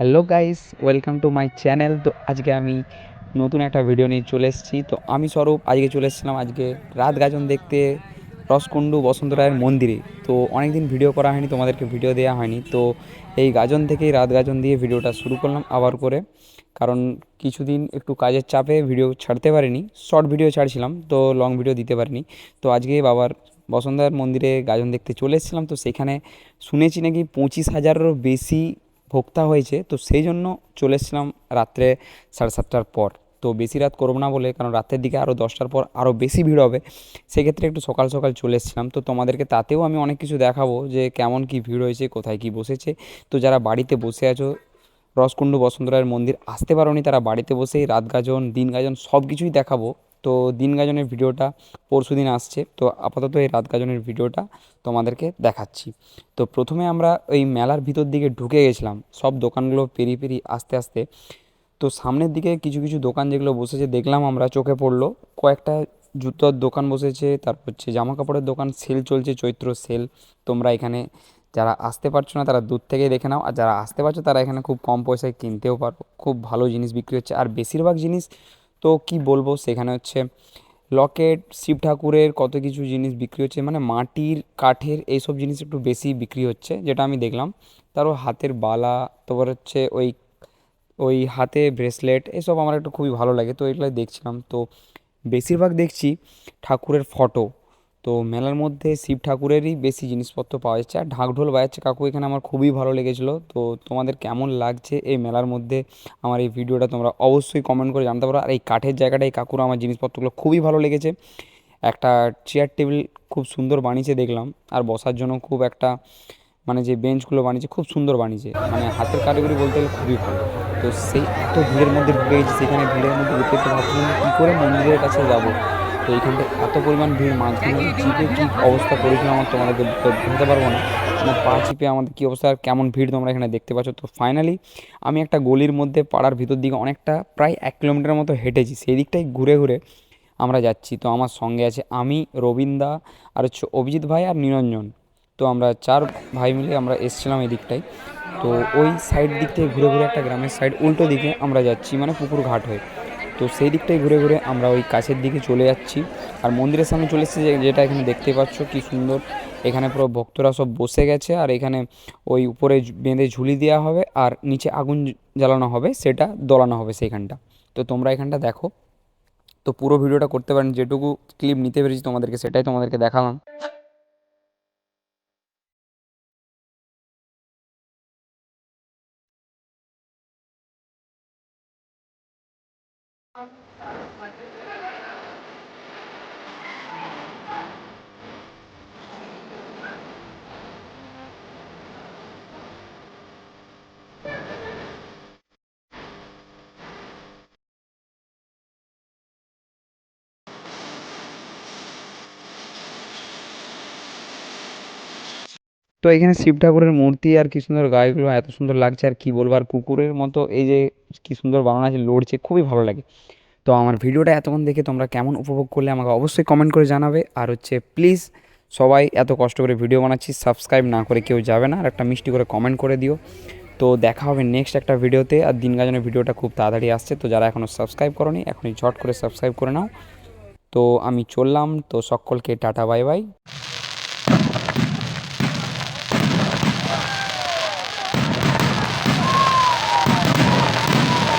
Hello guys, welcome to my channel. তো আজকে আমি নতুন একটা ভিডিও নিয়ে চলে এসেছি। তো আমি স্বরূপ আজকে চলে এসেছিলাম আজকে রাত গাজন দেখতে রসকুণ্ডু বসন্ত রায়ের মন্দিরে। তো অনেক দিন ভিডিও করা হয়নি, তোমাদেরকে ভিডিও দেওয়া হয়নি। তো এই গাজন থেকেই রাত গাজন দিয়ে ভিডিওটা শুরু করলাম আবার করে, কারণ কিছুদিন একটু কাজের চাপে ভিডিও ছাড়তে পারিনি। শর্ট ভিডিও ছাড়ছিলাম, তো লং ভিডিও দিতে পারিনি। তো আজকে বাবার বসন্ত রায়ের মন্দিরে গাজন দেখতে চলে এসেছিলাম। তো সেখানে শুনেছি নাকি 25,000-এরও বেশি ভোক্তা হয়েছে। তো সেই জন্য চলে এসেছিলাম রাত্রে 7:30টার পর। তো বেশি রাত করবো না বলে, কারণ রাতের দিকে আরও 10টার পর আরও বেশি ভিড় হবে, সেক্ষেত্রে একটু সকাল সকাল চলে এসেছিলাম। তো তোমাদেরকে তাতেও আমি অনেক কিছু দেখাবো যে কেমন কি ভিড় হয়েছে, কোথায় কি বসেছে। তো যারা বাড়িতে বসে আছো, রসকুণ্ডু বসন্ত রায়ের মন্দির আসতে পারোনি, তারা বাড়িতে বসেই রাত গাজন দিন গাজন সব কিছুই দেখাবো। তো দিন গাজনের ভিডিওটা পরশু দিন আসছে, তো আপাতত এই রাত গাজনের ভিডিওটা তোমাদেরকে দেখাচ্ছি। তো প্রথমে আমরা ওই মেলার ভিতর দিকে ঢুকে গেছিলাম, সব দোকানগুলো পেরিয়ে পেরিয়ে আস্তে আস্তে। তো সামনের দিকে কিছু কিছু দোকান যেগুলো বসেছে দেখলাম, আমরা চোখে পড়লো কয়েকটা জুতোর দোকান বসেছে, তারপর হচ্ছে জামা কাপড়ের দোকান, সেল চলছে, চৈত্র সেল। তোমরা এখানে যারা আসতে পারছো না তারা দূর থেকেই দেখে নাও, আর যারা আসতে পারছো তারা এখানে খুব কম পয়সায় কিনতেও পারো। খুব ভালো জিনিস বিক্রি হচ্ছে, আর বেশিরভাগ জিনিস তো কি বলবো, সেখানে হচ্ছে লকেট, শিব ঠাকুরের কত কিছু জিনিস বিক্রি হচ্ছে, মানে মাটির কাঠের এইসব জিনিস একটু বেশি বিক্রি হচ্ছে যেটা আমি দেখলাম। তারও হাতের বালা, তারপর হচ্ছে ওই ওই হাতে ব্রেসলেট, এসব আমার একটু খুবই ভালো লাগে, তো এগুলো দেখছিলাম। তো বেশিরভাগ দেখছি ঠাকুরের ফটো। তো মেলার মধ্যে শিব ঠাকুরেরই বেশি জিনিসপত্র পাওয়া যাচ্ছে, আর ঢাক ঢোল বাজাচ্ছে কাকু এখানে, আমার খুবই ভালো লেগেছিলো। তো তোমাদের কেমন লাগছে এই মেলার মধ্যে আমার এই ভিডিওটা, তোমরা অবশ্যই কমেন্ট করে জানতে পারো। আর এই কাঠের জায়গাটা, এই কাকুর আমার জিনিসপত্রগুলো খুবই ভালো লেগেছে। একটা চেয়ার টেবিল খুব সুন্দর বানিয়েছে দেখলাম, আর বসার জন্য খুব একটা, মানে যে বেঞ্চগুলো বানিয়েছে খুব সুন্দর বানিয়েছে, মানে হাতের কারিগরি বলতে গেলে খুবই ভালো। তো সেই এত ভিড়ের মধ্যে ঢুকে গেছি, সেখানে ভিড়ের মধ্যে যেতে যেতে ভাবছিলাম কী করে মন্দিরের কাছে যাব। তো এইখানটায় এত পরিমাণ ভিড়, মাঝখানে চিপে কী অবস্থা করেছিল আমার, তোমাদেরকে বোঝাতে পারবো না। মানে পা চিপে আমাদের কী অবস্থা, আর কেমন ভিড় তোমরা এখানে দেখতে পাচ্ছ। তো ফাইনালি আমি একটা গলির মধ্যে পাড়ার ভিতর দিকে অনেকটা প্রায় 1 কিলোমিটার মতো হেঁটেছি, সেই দিকটাই ঘুরে ঘুরে আমরা যাচ্ছি। তো আমার সঙ্গে আছে আমি, রবীন্দা, আর হচ্ছে অভিজিৎ ভাই আর নিরঞ্জন। তো আমরা 4 ভাই মিলে আমরা এসছিলাম এই দিকটায়। তো ওই সাইড দিক থেকে ঘুরে ঘুরে একটা গ্রামের সাইড উল্টো দিকে আমরা যাচ্ছি, মানে পুকুর ঘাট হয়ে। তো সেই দিকটাই ঘুরে ঘুরে আমরা ওই কাছের দিকে চলে যাচ্ছি। আর মন্দিরের সামনে চলে এসেছি, যেটা এখানে দেখতে পাচ্ছ কি সুন্দর। এখানে পুরো ভক্তরা সব বসে গেছে, আর এখানে ওই উপরে বেঁধে ঝুলি দেওয়া হবে, আর নিচে আগুন জ্বালানো হবে, সেটা দোলানো হবে সেইখানটা। তো তোমরা এখানটা দেখো। তো পুরো ভিডিওটা করতে পারেন, যেটুকু ক্লিপ নিতে পেরেছি তোমাদেরকে সেটাই তোমাদেরকে দেখালাম। তো এখানে শিব ঠাকুরের মূর্তি, আর কি সুন্দর গায়েগুলো এত সুন্দর লাগছে, আর কি বলবো। আর কুকুরের মতো এই যে কি সুন্দর বানানো আছে, লড়ছে, খুবই ভালো লাগে। তো আমার ভিডিওটা এতক্ষণ দেখে তোমরা কেমন উপভোগ করলে আমাকে অবশ্যই কমেন্ট করে জানাবে। আর হচ্ছে প্লিজ সবাই, এত কষ্ট করে ভিডিও বানাচ্ছি, সাবস্ক্রাইব না করে কেউ যাবে না, আর একটা মিষ্টি করে কমেন্ট করে দিও। তো দেখা হবে নেক্সট একটা ভিডিওতে। আর দিন গাজনের ভিডিওটা খুব তাড়াতাড়ি আসছে, তো যারা এখনও সাবস্ক্রাইব করোনি এখনই ঝট করে সাবস্ক্রাইব করে নাও। তো আমি চললাম, তো সকলকে টাটা বাই বাই।